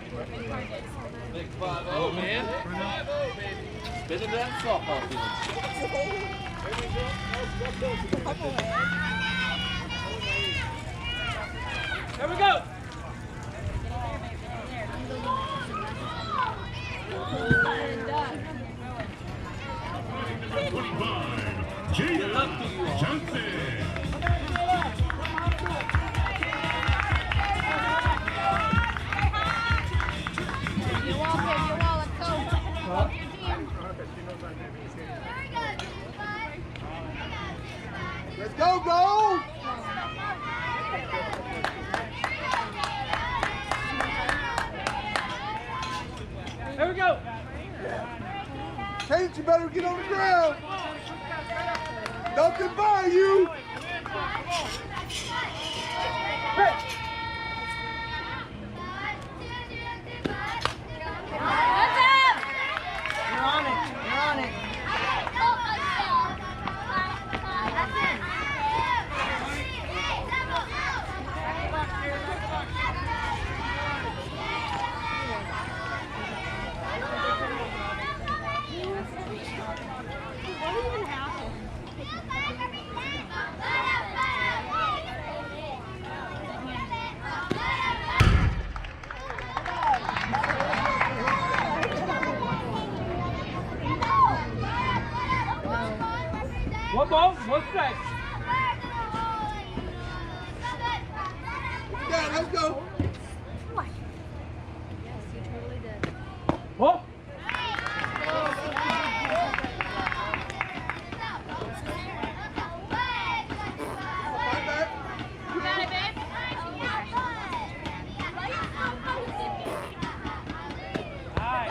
Big 5-0, man. 5-0, baby. Spin it down softball field. Here we go. Jaden Johnson. Let's go, go! Here we go. Kate, you better get on the ground. Nothing by you. Hey. You're on it. You're on it. One ball, one strike. Yeah, let's go. Yes, you totally did. Oh. You got it, babe?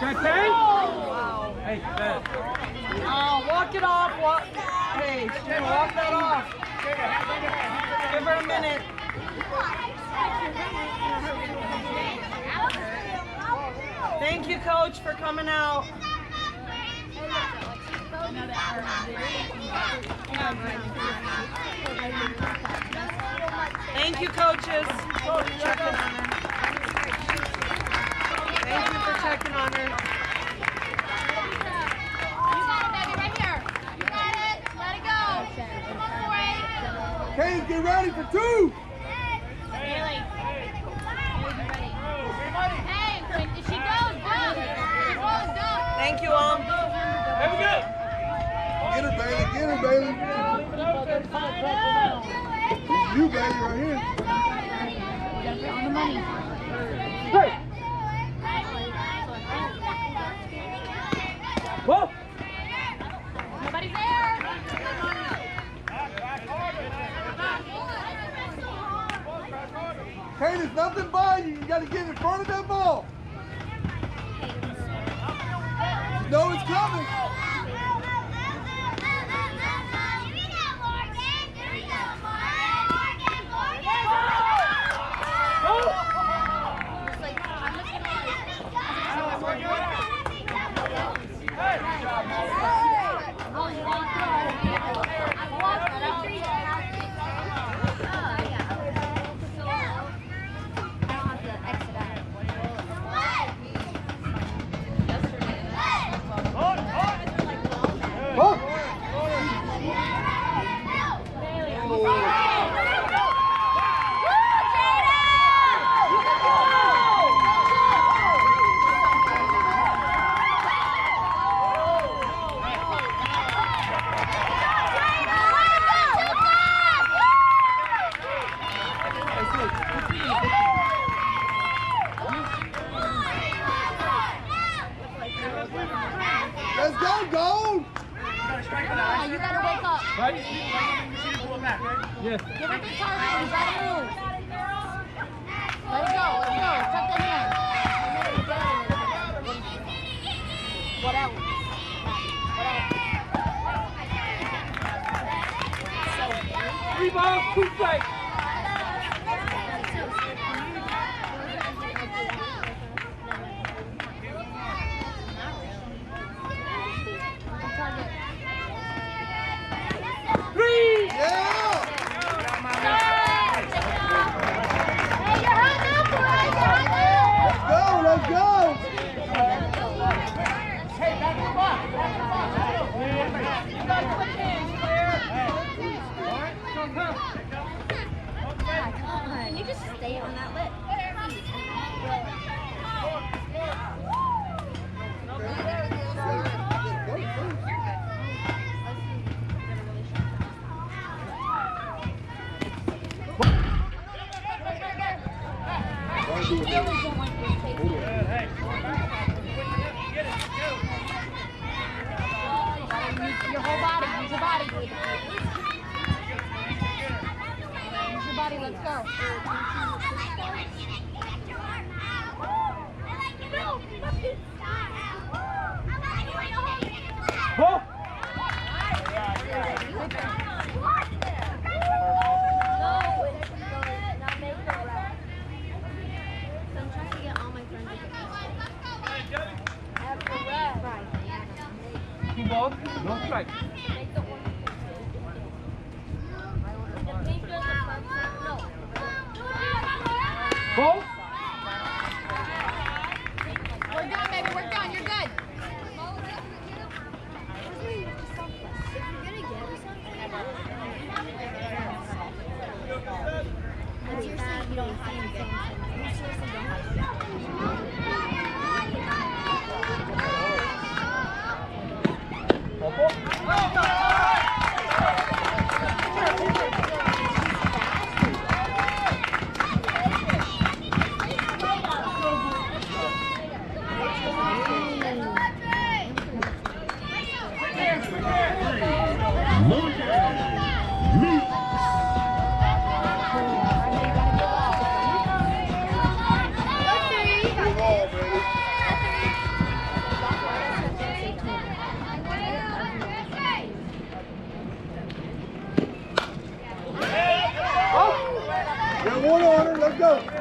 Okay. Wow. Hey, man. Oh, walk it off. Hey, Jen, walk that off. Give her a minute. Thank you, Coach, for coming out. Thank you, coaches. Checking on her. Thank you for checking on her. You got it, baby, right here. You got it. Let it go. Come on, boy. Kate, get ready for two. Haley. Haley's ready. Hey, when she goes, go. She goes, go. Thank you, Here we go. Get her, Bailey. Get her, Bailey. You, Bailey, right here. On the money. Hey. Whoa. Nobody's there. Kate, there's nothing by you. You got to get in front of that ball. You know it's coming. Let's go, gold! You gotta wake up. Right? Yes. Give it the target. You gotta move. Let it go. Let's go. Tuck the hand. What else? What else? 3 balls, 2 strikes. Let's go! Your whole body, use your body. Use your body, let's go. Go! I'm trying to get all my friends to Two balls, no strike. Go! We're done, baby, we're done, you're good. You don't have to Got one on her. Let's go.